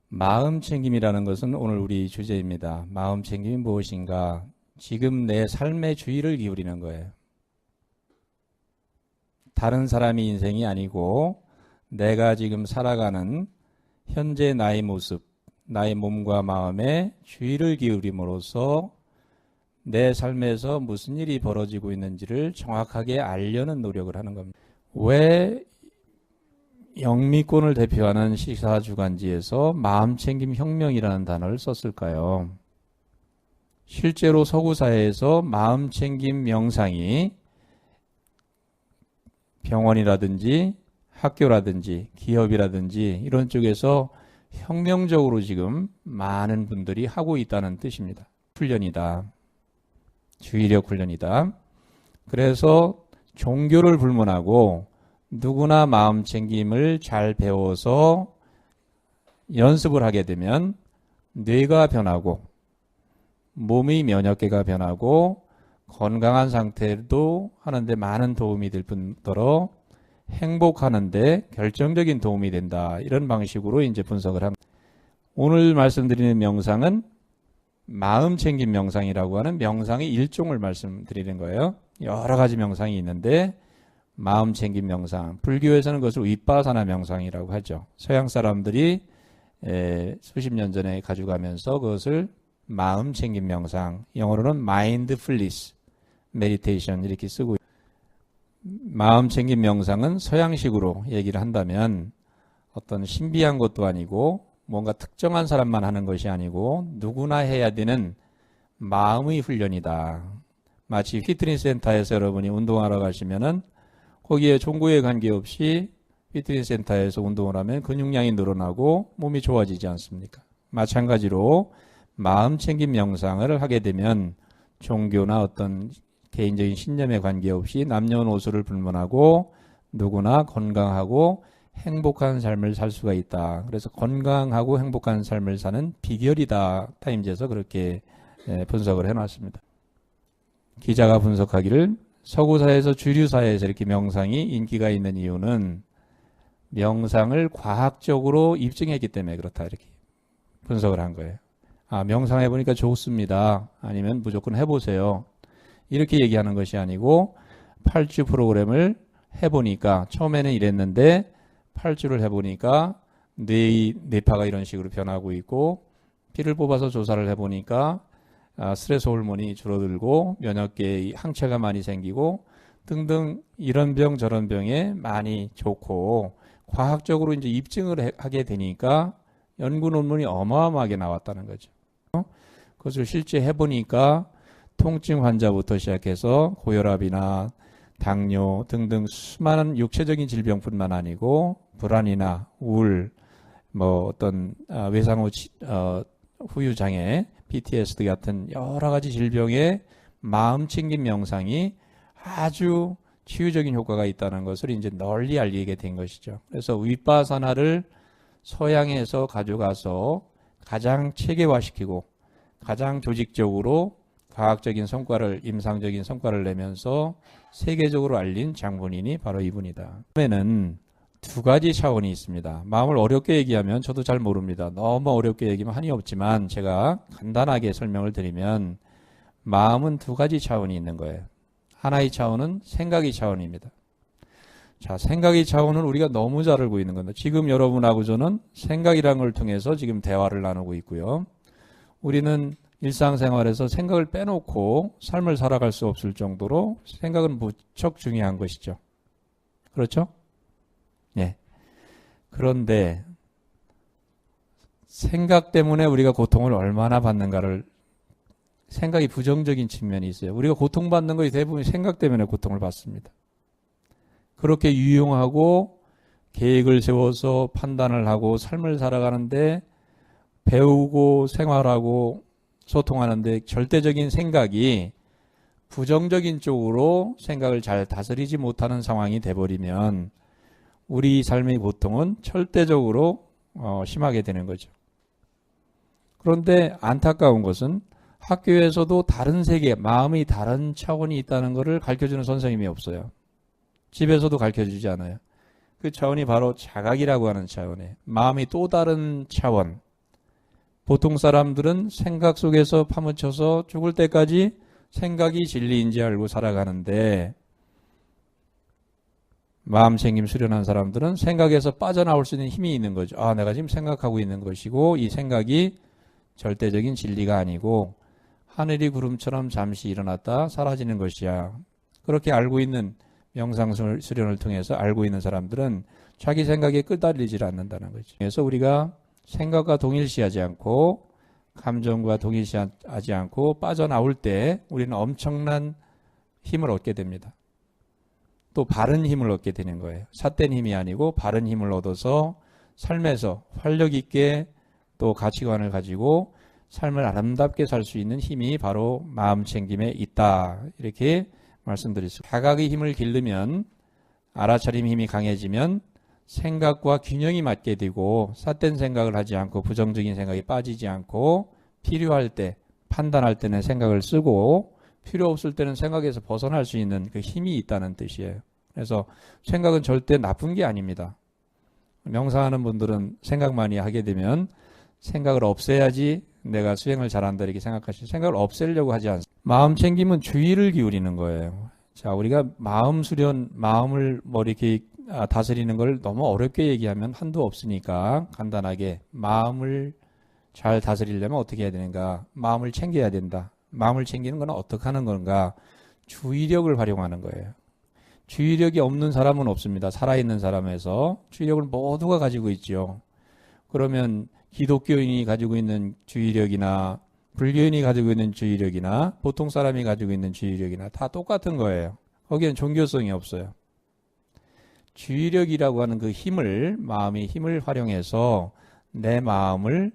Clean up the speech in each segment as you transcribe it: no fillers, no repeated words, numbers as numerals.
마음 챙김이라는 것은 오늘 우리 주제입니다. 마음 챙김이 무엇인가? 지금 내 삶의 주의를 기울이는 거예요. 다른 사람의 인생이 아니고 내가 지금 살아가는 현재 나의 모습, 나의 몸과 마음에 주의를 기울임으로써 내 삶에서 무슨 일이 벌어지고 있는지를 정확하게 알려는 노력을 하는 겁니다. 왜 영미권을 대표하는 시사주간지에서 마음챙김 혁명이라는 단어를 썼을까요? 실제로 서구사회에서 마음챙김 명상이 병원이라든지 학교라든지 기업이라든지 이런 쪽에서 혁명적으로 지금 많은 분들이 하고 있다는 뜻입니다. 훈련이다. 주의력 훈련이다. 그래서 종교를 불문하고 누구나 마음챙김을 잘 배워서 연습을 하게 되면 뇌가 변하고 몸의 면역계가 변하고 건강한 상태도 하는데 많은 도움이 될 뿐더러 행복하는데 결정적인 도움이 된다. 이런 방식으로 이제 분석을 합니다. 오늘 말씀드리는 명상은 마음챙김 명상이라고 하는 명상의 일종을 말씀드리는 거예요. 여러 가지 명상이 있는데 마음챙김 명상, 불교에서는 그것을 윗바사나 명상이라고 하죠. 서양 사람들이 수십 년 전에 가져가면서 그것을 마음챙김 명상, 영어로는 mindfulness meditation 이렇게 쓰고, 마음챙김 명상은 서양식으로 얘기를 한다면 어떤 신비한 것도 아니고 뭔가 특정한 사람만 하는 것이 아니고 누구나 해야 되는 마음의 훈련이다. 마치 피트니스 센터에서 여러분이 운동하러 가시면은 거기에 종교에 관계없이 피트니스 센터에서 운동을 하면 근육량이 늘어나고 몸이 좋아지지 않습니까? 마찬가지로 마음챙김 명상을 하게 되면 종교나 어떤 개인적인 신념에 관계없이 남녀노소를 불문하고 누구나 건강하고 행복한 삶을 살 수가 있다. 그래서 건강하고 행복한 삶을 사는 비결이다. 타임즈에서 그렇게 분석을 해놨습니다. 기자가 분석하기를 서구사회에서 주류사회에서 이렇게 명상이 인기가 있는 이유는 명상을 과학적으로 입증했기 때문에 그렇다. 이렇게 분석을 한 거예요. 아, 명상해보니까 좋습니다. 아니면 무조건 해보세요. 이렇게 얘기하는 것이 아니고 8주 프로그램을 해보니까 처음에는 이랬는데 8주를 해보니까 뇌파가 이런 식으로 변하고 있고 피를 뽑아서 조사를 해보니까 스트레스 호르몬이 줄어들고 면역계의 항체가 많이 생기고 등등 이런 병 저런 병에 많이 좋고 과학적으로 이제 입증을 하게 되니까 연구 논문이 어마어마하게 나왔다는 거죠. 그것을 실제 해보니까 통증 환자부터 시작해서 고혈압이나 당뇨 등등 수많은 육체적인 질병뿐만 아니고 불안이나 우울, 뭐 어떤 외상후 후유 장애, PTSD 같은 여러 가지 질병에 마음챙김 명상이 아주 치유적인 효과가 있다는 것을 이제 널리 알리게 된 것이죠. 그래서 윗바사나를 서양에서 가져가서 가장 체계화시키고 가장 조직적으로 과학적인 성과를, 임상적인 성과를 내면서 세계적으로 알린 장본인이 바로 이분이다. 처음에는 두 가지 차원이 있습니다. 마음을 어렵게 얘기하면 저도 잘 모릅니다. 너무 어렵게 얘기하면 한이 없지만 제가 간단하게 설명을 드리면 마음은 두 가지 차원이 있는 거예요. 하나의 차원은 생각의 차원입니다. 자, 생각의 차원은 우리가 너무 잘 알고 있는 겁니다. 지금 여러분하고 저는 생각이라는 걸 통해서 지금 대화를 나누고 있고요. 우리는 일상생활에서 생각을 빼놓고 삶을 살아갈 수 없을 정도로 생각은 무척 중요한 것이죠. 그렇죠? 예. 그런데 생각 때문에 우리가 고통을 얼마나 받는가를, 생각이 부정적인 측면이 있어요. 우리가 고통받는 것이 대부분 생각 때문에 고통을 받습니다. 그렇게 유용하고 계획을 세워서 판단을 하고 삶을 살아가는데 배우고 생활하고 소통하는데 절대적인 생각이 부정적인 쪽으로 생각을 잘 다스리지 못하는 상황이 돼버리면 우리 삶의 고통은 절대적으로 심하게 되는 거죠. 그런데 안타까운 것은 학교에서도 다른 세계, 마음의 다른 차원이 있다는 것을 가르쳐주는 선생님이 없어요. 집에서도 가르쳐주지 않아요. 그 차원이 바로 자각이라고 하는 차원이에요. 마음의 또 다른 차원, 보통 사람들은 생각 속에서 파묻혀서 죽을 때까지 생각이 진리인지 알고 살아가는데, 마음챙김 수련한 사람들은 생각에서 빠져나올 수 있는 힘이 있는 거죠. 아, 내가 지금 생각하고 있는 것이고 이 생각이 절대적인 진리가 아니고 하늘이 구름처럼 잠시 일어났다 사라지는 것이야. 그렇게 알고 있는 명상 수련을 통해서 알고 있는 사람들은 자기 생각에 끄달리질 않는다는 거죠. 그래서 우리가 생각과 동일시하지 않고 감정과 동일시하지 않고 빠져나올 때 우리는 엄청난 힘을 얻게 됩니다. 또 바른 힘을 얻게 되는 거예요. 삿된 힘이 아니고 바른 힘을 얻어서 삶에서 활력 있게 또 가치관을 가지고 삶을 아름답게 살 수 있는 힘이 바로 마음챙김에 있다. 이렇게 말씀드렸습니다. 자각의 힘을 기르면, 알아차림 힘이 강해지면 생각과 균형이 맞게 되고 삿된 생각을 하지 않고 부정적인 생각에 빠지지 않고 필요할 때, 판단할 때는 생각을 쓰고 필요 없을 때는 생각에서 벗어날 수 있는 그 힘이 있다는 뜻이에요. 그래서 생각은 절대 나쁜 게 아닙니다. 명상하는 분들은 생각 많이 하게 되면 생각을 없애야지 내가 수행을 잘한다 이렇게 생각하시죠. 생각을 없애려고 하지 않습니다. 마음 챙김은 주의를 기울이는 거예요. 자, 우리가 마음 수련, 마음을 뭐 이렇게 다스리는 걸 너무 어렵게 얘기하면 한도 없으니까 간단하게 마음을 잘 다스리려면 어떻게 해야 되는가? 마음을 챙겨야 된다. 마음을 챙기는 건 어떻게 하는 건가? 주의력을 활용하는 거예요. 주의력이 없는 사람은 없습니다. 살아있는 사람에서 주의력을 모두가 가지고 있죠. 그러면 기독교인이 가지고 있는 주의력이나 불교인이 가지고 있는 주의력이나 보통 사람이 가지고 있는 주의력이나 다 똑같은 거예요. 거기엔 종교성이 없어요. 주의력이라고 하는 그 힘을, 마음의 힘을 활용해서 내 마음을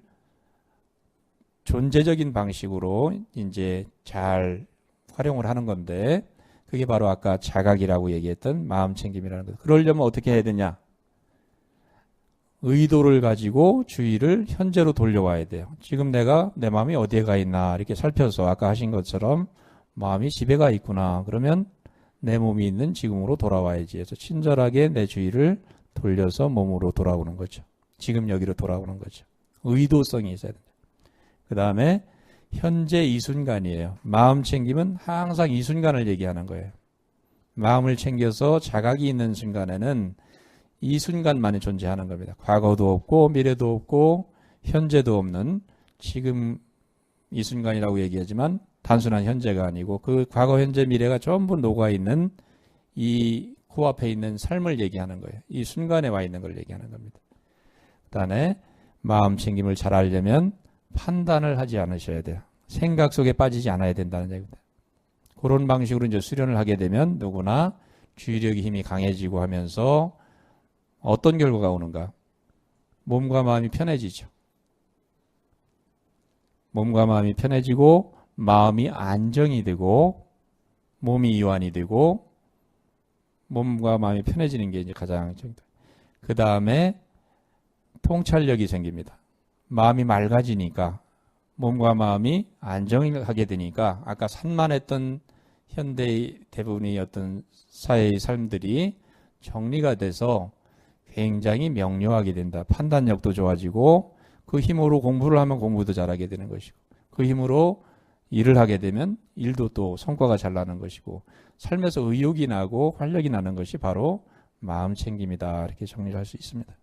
존재적인 방식으로 이제 잘 활용을 하는 건데, 그게 바로 아까 자각이라고 얘기했던 마음챙김이라는 거예요. 그러려면 어떻게 해야 되냐? 의도를 가지고 주의를 현재로 돌려와야 돼요. 지금 내가 내 마음이 어디에 가 있나 이렇게 살펴서 아까 하신 것처럼 마음이 집에 가 있구나. 그러면 내 몸이 있는 지금으로 돌아와야지 해서 친절하게 내 주의를 돌려서 몸으로 돌아오는 거죠. 지금 여기로 돌아오는 거죠. 의도성이 있어야 된다. 그 다음에 현재 이 순간이에요. 마음 챙김은 항상 이 순간을 얘기하는 거예요. 마음을 챙겨서 자각이 있는 순간에는 이 순간만이 존재하는 겁니다. 과거도 없고 미래도 없고 현재도 없는 지금 이 순간이라고 얘기하지만 단순한 현재가 아니고 그 과거, 현재, 미래가 전부 녹아있는 이 코앞에 있는 삶을 얘기하는 거예요. 이 순간에 와 있는 걸 얘기하는 겁니다. 그다음에 마음 챙김을 잘 하려면 판단을 하지 않으셔야 돼요. 생각 속에 빠지지 않아야 된다는 얘기입니다. 그런 방식으로 이제 수련을 하게 되면 누구나 주의력의 힘이 강해지고 하면서 어떤 결과가 오는가? 몸과 마음이 편해지죠. 몸과 마음이 편해지고 마음이 안정이 되고 몸이 이완이 되고 몸과 마음이 편해지는 게 이제 가장 정도. 그 다음에 통찰력이 생깁니다. 마음이 맑아지니까 몸과 마음이 안정하게 되니까 아까 산만했던 현대의 대부분의 어떤 사회의 삶들이 정리가 돼서 굉장히 명료하게 된다. 판단력도 좋아지고 그 힘으로 공부를 하면 공부도 잘하게 되는 것이고 그 힘으로 일을 하게 되면 일도 또 성과가 잘 나는 것이고 삶에서 의욕이 나고 활력이 나는 것이 바로 마음 챙김이다. 이렇게 정리를 할 수 있습니다.